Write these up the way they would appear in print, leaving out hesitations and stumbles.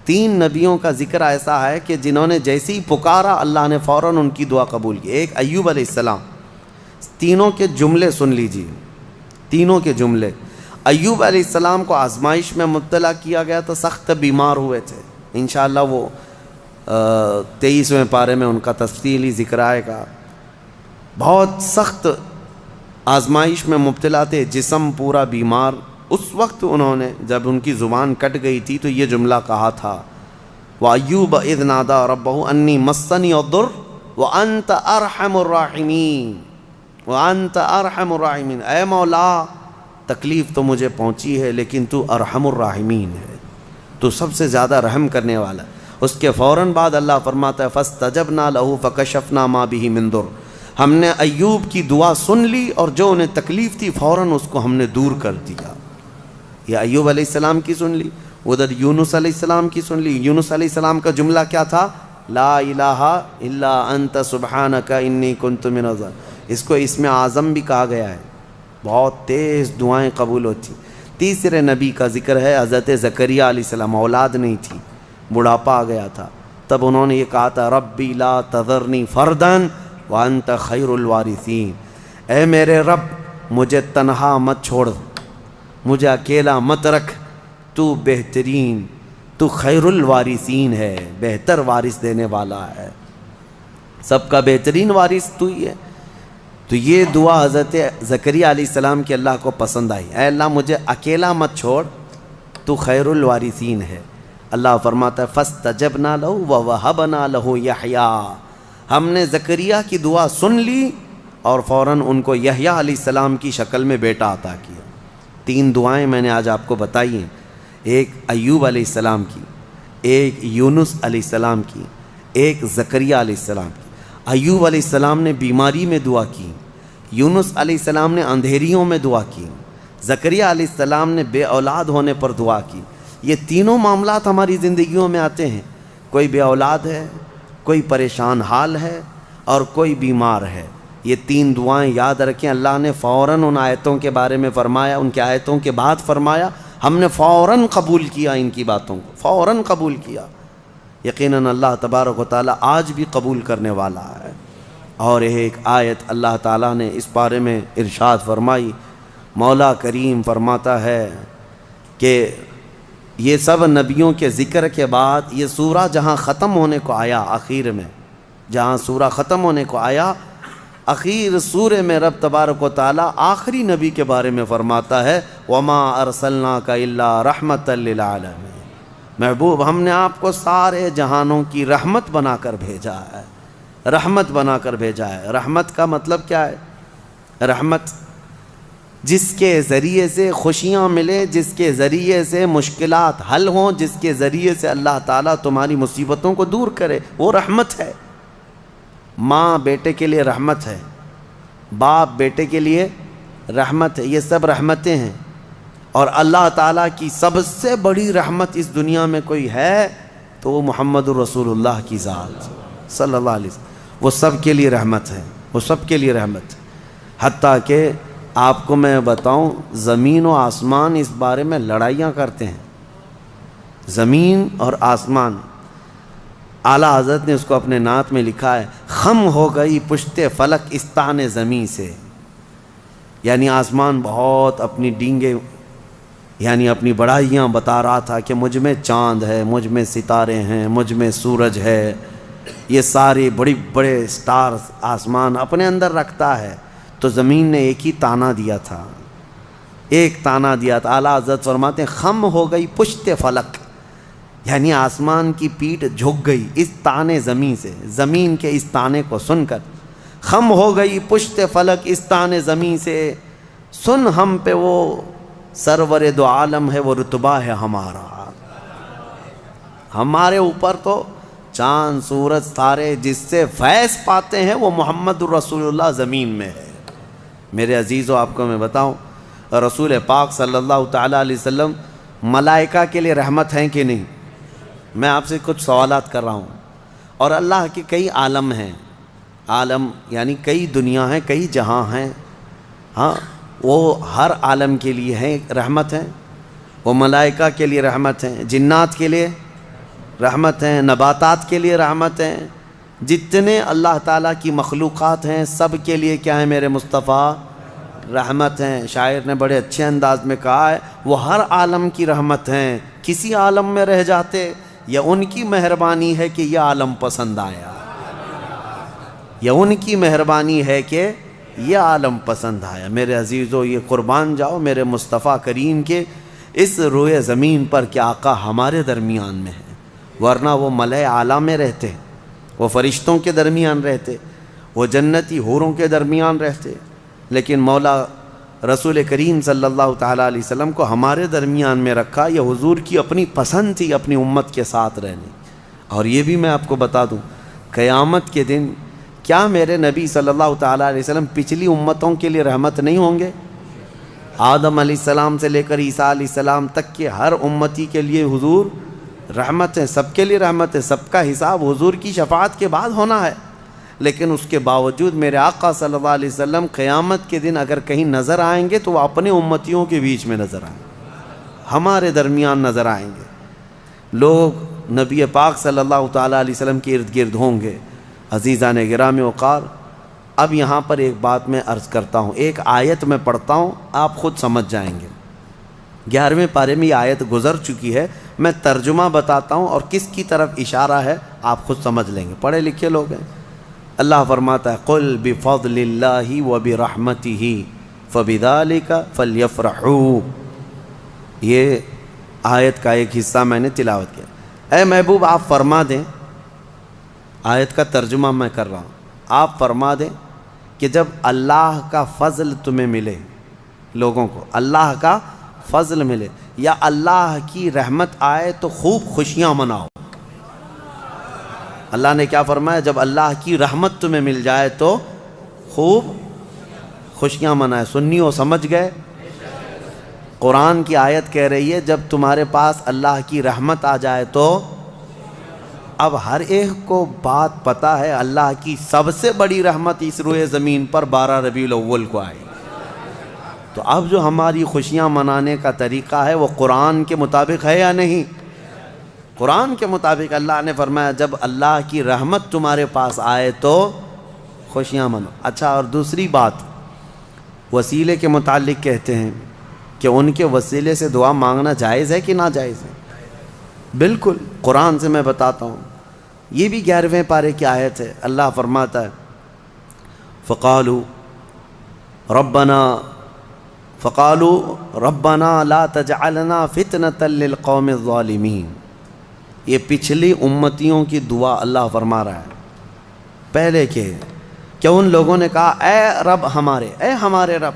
3 نبیوں کا ذکر ایسا ہے کہ جنہوں نے جیسے ہی پکارا اللہ نے فوراً ان کی دعا قبول کی. ایک ایوب علیہ السلام. تینوں کے جملے سن لیجیے, تینوں کے جملے. ایوب علیہ السلام کو آزمائش میں مبتلا کیا گیا تو سخت بیمار ہوئے تھے. انشاءاللہ وہ 23ویں پارے میں ان کا تفصیلی ذکر آئے گا. بہت سخت آزمائش میں مبتلا تھے, جسم پورا بیمار. اس وقت انہوں نے جب ان کی زبان کٹ گئی تھی تو یہ جملہ کہا تھا, وَأَيُّوبَ إِذْ نَادَىٰ رَبَّهُ أَنِّي مَسَّنِيَ الضُّرُّ وَأَنْتَ أَرْحَمُ الرَّاحِمِينَ وَأَنْتَ أَرْحَمُ الرَّاحِمِينَ. اے مولا تکلیف تو مجھے پہنچی ہے لیکن تو ارحم الراحمین ہے, تو سب سے زیادہ رحم کرنے والا. اس کے فوراً بعد اللہ فرماتا ہے فَاسْتَجَبْنَا لَهُ فَكَشَفْنَا مَا بِهِ مِن ضُرٍّ. ہم نے ایوب کی دعا سن لی اور جو انہیں تکلیف تھی فوراً اس کو ہم نے دور کر دیا. یہ ایوب علیہ السلام کی سن لی. ادھر یونس علیہ السلام کی سن لی. یونس علیہ السلام کا جملہ کیا تھا؟ لا الہ الا انت سبحانک انی کنت من الظالمین. اس کو اسم اعظم بھی کہا گیا ہے. بہت تیز دعائیں قبول ہوتی. تیسرے نبی کا ذکر ہے حضرت زکریہ علیہ السلام. اولاد نہیں تھی, بڑھاپا آ گیا تھا, تب انہوں نے یہ کہا تھا ربی لا تذرنی فردا وانت خیر الوارثین. اے میرے رب مجھے تنہا مت چھوڑ, مجھے اکیلا مت رکھ, تو بہترین, تو خیر الوارثین ہے, بہتر وارث دینے والا ہے, سب کا بہترین وارث تو ہی ہے. تو یہ دعا حضرت زکریہ علیہ السلام کی اللہ کو پسند آئی. اے اللہ مجھے اکیلا مت چھوڑ, تو خیر الوارثین ہے. اللہ فرماتا ہے فاستجبنا لہ ووہبنا لہ یحییٰ. ہم نے زکریہ کی دعا سن لی اور فوراً ان کو یحییٰ علیہ السلام کی شکل میں بیٹا عطا کیا. 3 دعائیں میں نے آج آپ کو بتائی ہیں, ایک ایوب علیہ السلام کی, ایک یونس علیہ السلام کی, ایک زکریہ علیہ السلام کی. ایوب علیہ السلام نے بیماری میں دعا کی, یونس علیہ السلام نے اندھیریوں میں دعا کی, زکریہ علیہ السلام نے بے اولاد ہونے پر دعا کی. یہ تینوں معاملات ہماری زندگیوں میں آتے ہیں. کوئی بے اولاد ہے, کوئی پریشان حال ہے اور کوئی بیمار ہے. یہ 3 دعائیں یاد رکھیں. اللہ نے فوراً ان آیتوں کے بارے میں فرمایا, ان کے آیتوں کے بعد فرمایا, ہم نے فوراً قبول کیا ان کی باتوں کو, فوراً قبول کیا. یقیناً اللہ تبارک و تعالیٰ آج بھی قبول کرنے والا ہے. اور ایک آیت اللہ تعالیٰ نے اس بارے میں ارشاد فرمائی. مولا کریم فرماتا ہے کہ یہ سب نبیوں کے ذکر کے بعد یہ سورہ جہاں ختم ہونے کو آیا, آخر میں جہاں سورہ ختم ہونے کو آیا, اخیر سورہ میں رب تبارک و تعالیٰ آخری نبی کے بارے میں فرماتا ہے وما ارسلناک الا رحمتا للعالمین. محبوب ہم نے آپ کو سارے جہانوں کی رحمت بنا کر بھیجا ہے, رحمت بنا کر بھیجا ہے. رحمت کا مطلب کیا ہے؟ رحمت جس کے ذریعے سے خوشیاں ملے, جس کے ذریعے سے مشکلات حل ہوں, جس کے ذریعے سے اللہ تعالیٰ تمہاری مصیبتوں کو دور کرے, وہ رحمت ہے. ماں بیٹے کے لیے رحمت ہے, باپ بیٹے کے لیے رحمت ہے, یہ سب رحمتیں ہیں. اور اللہ تعالیٰ کی سب سے بڑی رحمت اس دنیا میں کوئی ہے تو وہ محمد الرسول اللہ کی ذات صلی اللہ علیہ وسلم. وہ سب کے لیے رحمت ہے, وہ سب کے لیے رحمت ہے. حتیٰ کہ آپ کو میں بتاؤں, زمین و آسمان اس بارے میں لڑائیاں کرتے ہیں. زمین اور آسمان, اعلیٰ حضرت نے اس کو اپنے نعت میں لکھا ہے خم ہو گئی پشت فلک استان زمین سے. یعنی آسمان بہت اپنی ڈینگیں, یعنی اپنی بڑائیاں بتا رہا تھا کہ مجھ میں چاند ہے, مجھ میں ستارے ہیں, مجھ میں سورج ہے, یہ سارے بڑے بڑے سٹارز آسمان اپنے اندر رکھتا ہے. تو زمین نے ایک ہی تانا دیا تھا, ایک تانا دیا تھا. اعلیٰ حضرت فرماتے ہیں خم ہو گئی پشت فلک, یعنی آسمان کی پیٹھ جھک گئی اس تانے زمین سے, زمین کے اس تانے کو سن کر. خم ہو گئی پشت فلک اس تانے زمین سے, سن ہم پہ وہ سرور دو عالم ہے, وہ رتبہ ہے ہمارا. ہمارے اوپر تو چاند سورج ستارے جس سے فیض پاتے ہیں وہ محمد الرسول اللہ زمین میں ہے. میرے عزیزو آپ کو میں بتاؤں, رسول پاک صلی اللہ تعالیٰ علیہ وسلم ملائکہ کے لیے رحمت ہیں کہ نہیں؟ میں آپ سے کچھ سوالات کر رہا ہوں. اور اللہ کے کئی عالم ہیں, عالم یعنی کئی دنیا ہیں, کئی جہاں ہیں, ہاں وہ ہر عالم کے لیے ہیں رحمت ہیں. وہ ملائکہ کے لیے رحمت ہیں, جنات کے لیے رحمت ہیں، نباتات کے لیے رحمت ہیں، جتنے اللہ تعالیٰ کی مخلوقات ہیں سب کے لیے کیا ہے میرے مصطفیٰ؟ رحمت ہیں۔ شاعر نے بڑے اچھے انداز میں کہا ہے وہ ہر عالم کی رحمت ہیں، کسی عالم میں رہ جاتے یا ان کی مہربانی ہے کہ یہ عالم پسند آیا، یا ان کی مہربانی ہے کہ یہ عالم پسند آیا۔ میرے عزیزو، یہ قربان جاؤ میرے مصطفیٰ کریم کے اس روئے زمین پر کہ آقا ہمارے درمیان میں ہے، ورنہ وہ ملائے اعلیٰ میں رہتے، وہ فرشتوں کے درمیان رہتے، وہ جنتی حوروں کے درمیان رہتے، لیکن مولا رسول کریم صلی اللہ تعالیٰ علیہ وسلم کو ہمارے درمیان میں رکھا۔ یہ حضور کی اپنی پسند تھی اپنی امت کے ساتھ رہنے۔ اور یہ بھی میں آپ کو بتا دوں، قیامت کے دن کیا میرے نبی صلی اللہ تعالیٰ علیہ وسلم پچھلی امتوں کے لیے رحمت نہیں ہوں گے؟ آدم علیہ السلام سے لے کر عیسیٰ علیہ السلام تک کے ہر امتی کے لیے حضور رحمت ہے، سب کے لیے رحمت ہے، سب کا حساب حضور کی شفاعت کے بعد ہونا ہے۔ لیکن اس کے باوجود میرے آقا صلی اللہ علیہ وسلم قیامت کے دن اگر کہیں نظر آئیں گے تو وہ اپنے امتیوں کے بیچ میں نظر آئیں گے، ہمارے درمیان نظر آئیں گے۔ لوگ نبی پاک صلی اللہ تعالیٰ علیہ وسلم کے ارد گرد ہوں گے۔ عزیزان گرامی وقار، اب یہاں پر ایک بات میں عرض کرتا ہوں، ایک آیت میں پڑھتا ہوں، آپ خود سمجھ جائیں گے۔ 11ویں پارے میں یہ آیت گزر چکی ہے، میں ترجمہ بتاتا ہوں اور کس کی طرف اشارہ ہے آپ خود سمجھ لیں گے، پڑھے لکھے لوگ ہیں۔ اللہ فرماتا ہے قل بفضل اللہ وبرحمتہ فبذلک فلیفرحوا۔ یہ آیت کا ایک حصہ میں نے تلاوت کیا۔ اے محبوب آپ فرما دیں، آیت کا ترجمہ میں کر رہا ہوں، آپ فرما دیں کہ جب اللہ کا فضل تمہیں ملے، لوگوں کو اللہ کا فضل ملے یا اللہ کی رحمت آئے تو خوب خوشیاں مناؤ۔ اللہ نے کیا فرمایا؟ جب اللہ کی رحمت تمہیں مل جائے تو خوب خوشیاں منائے۔ سنیو سمجھ گئے؟ قرآن کی آیت کہہ رہی ہے جب تمہارے پاس اللہ کی رحمت آ جائے تو، اب ہر ایک کو بات پتہ ہے اللہ کی سب سے بڑی رحمت اس روئے زمین پر 12 ربیع الاول کو آئی۔ تو اب جو ہماری خوشیاں منانے کا طریقہ ہے وہ قرآن کے مطابق ہے یا نہیں؟ قرآن کے مطابق اللہ نے فرمایا جب اللہ کی رحمت تمہارے پاس آئے تو خوشیاں منو۔ اچھا، اور دوسری بات، وسیلے کے متعلق کہتے ہیں کہ ان کے وسیلے سے دعا مانگنا جائز ہے کہ ناجائز ہے؟ بالکل، قرآن سے میں بتاتا ہوں، یہ بھی 11ویں پارے کی آیت ہے۔ اللہ فرماتا ہے فقالوا ربنا لا تجعلنا فتنة للقوم الظالمین۔ یہ پچھلی امتیوں کی دعا اللہ فرما رہا ہے پہلے کہ ان لوگوں نے کہا اے رب ہمارے، اے ہمارے رب،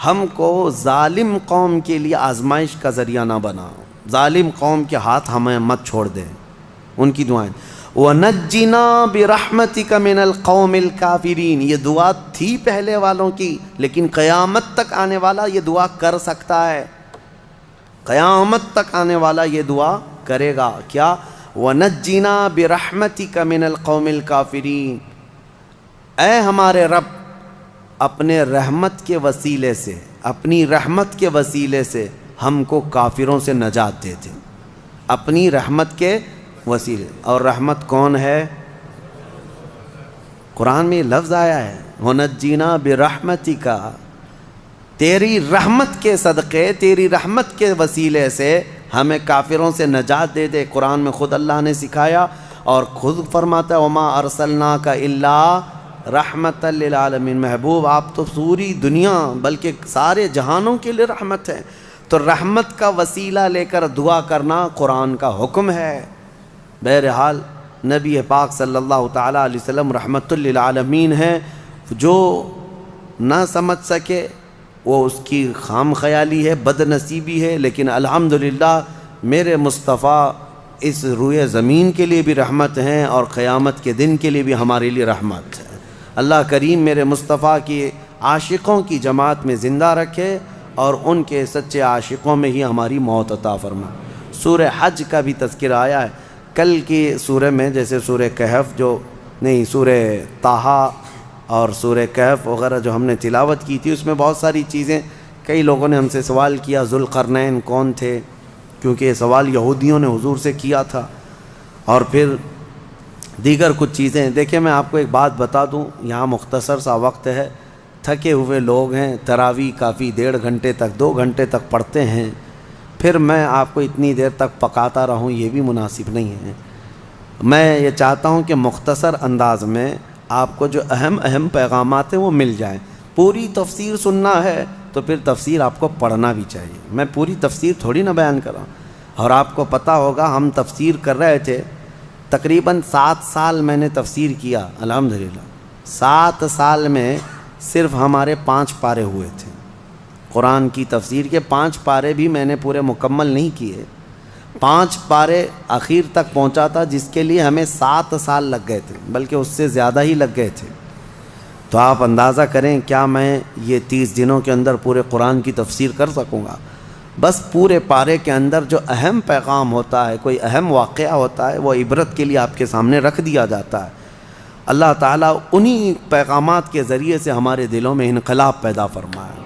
ہم کو ظالم قوم کے لیے آزمائش کا ذریعہ نہ بنا، ظالم قوم کے ہاتھ ہمیں مت چھوڑ دیں۔ ان کی دعائیں وَنَجِّنَا بِرَحْمَتِكَ مِنَ الْقَوْمِ الْكَافِرِينَ، یہ دعا تھی پہلے والوں کی، لیکن قیامت تک آنے والا یہ دعا کر سکتا ہے، قیامت تک آنے والا یہ دعا کرے گا۔ کیا؟ وَنَجِّنَا بِرَحْمَتِكَ مِنَ الْقَوْمِ الْكَافِرِينَ، اے ہمارے رب اپنے رحمت کے وسیلے سے، اپنی رحمت کے وسیلے سے ہم کو کافروں سے نجات دے دے، اپنی رحمت کے وسیلے۔ اور رحمت کون ہے؟ قرآن میں یہ لفظ آیا ہے وَنَجِّنَا بِرَحْمَتِكَ، تیری رحمت کے صدقے، تیری رحمت کے وسیلے سے ہمیں کافروں سے نجات دے دے۔ قرآن میں خود اللہ نے سکھایا اور خود فرماتا ہے وَمَا أَرْسَلْنَاكَ إِلَّا رحمۃ للعالمین، محبوب آپ تو پوری دنیا بلکہ سارے جہانوں کے لیے رحمت ہے۔ تو رحمت کا وسیلہ لے کر دعا کرنا قرآن کا حکم ہے۔ بہرحال نبی پاک صلی اللہ تعالیٰ علیہ وسلم رحمت للعالمین ہیں، جو نہ سمجھ سکے وہ اس کی خام خیالی ہے، بد نصیبی ہے، لیکن الحمدللہ میرے مصطفیٰ اس روئے زمین کے لیے بھی رحمت ہیں اور قیامت کے دن کے لیے بھی ہمارے لیے رحمت ہے۔ اللہ کریم میرے مصطفیٰ کی عاشقوں کی جماعت میں زندہ رکھے اور ان کے سچے عاشقوں میں ہی ہماری موت عطا فرما۔ سورہ حج کا بھی تذکرہ آیا ہے کل کی سورہ میں، جیسے سورہ کہف سورہ طٰہٰ اور سورہ کہف وغیرہ جو ہم نے تلاوت کی تھی، اس میں بہت ساری چیزیں، کئی لوگوں نے ہم سے سوال کیا ذوالقرنین کون تھے، کیونکہ یہ سوال یہودیوں نے حضور سے کیا تھا۔ اور پھر دیگر کچھ چیزیں. دیکھیں میں آپ کو ایک بات بتا دوں, یہاں مختصر سا وقت ہے, تھکے ہوئے لوگ ہیں, تراویح کافی 1.5 گھنٹے تک 2 گھنٹے تک پڑھتے ہیں, پھر میں آپ کو اتنی دیر تک پکاتا رہوں, یہ بھی مناسب نہیں ہے. میں یہ چاہتا ہوں کہ مختصر انداز میں آپ کو جو اہم پیغامات ہیں وہ مل جائیں. پوری تفسیر سننا ہے تو پھر تفسیر آپ کو پڑھنا بھی چاہیے. میں پوری تفسیر تھوڑی نہ بیان کر رہا ہوں. اور آپ کو پتہ ہوگا ہم تفسیر کر رہے تھے, تقریباً 7 سال میں نے تفسیر کیا الحمدللہ. 7 سال میں صرف ہمارے 5 پارے ہوئے تھے. قرآن کی تفسیر کے 5 پارے بھی میں نے پورے مکمل نہیں کیے. 5 پارے اخیر تک پہنچا تھا جس کے لیے ہمیں 7 سال لگ گئے تھے, بلکہ اس سے زیادہ ہی لگ گئے تھے. تو آپ اندازہ کریں کیا میں یہ 30 دنوں کے اندر پورے قرآن کی تفسیر کر سکوں گا؟ بس پورے پارے کے اندر جو اہم پیغام ہوتا ہے, کوئی اہم واقعہ ہوتا ہے, وہ عبرت کے لیے آپ کے سامنے رکھ دیا جاتا ہے. اللہ تعالیٰ انہی پیغامات کے ذریعے سے ہمارے دلوں میں انقلاب پیدا فرمائے.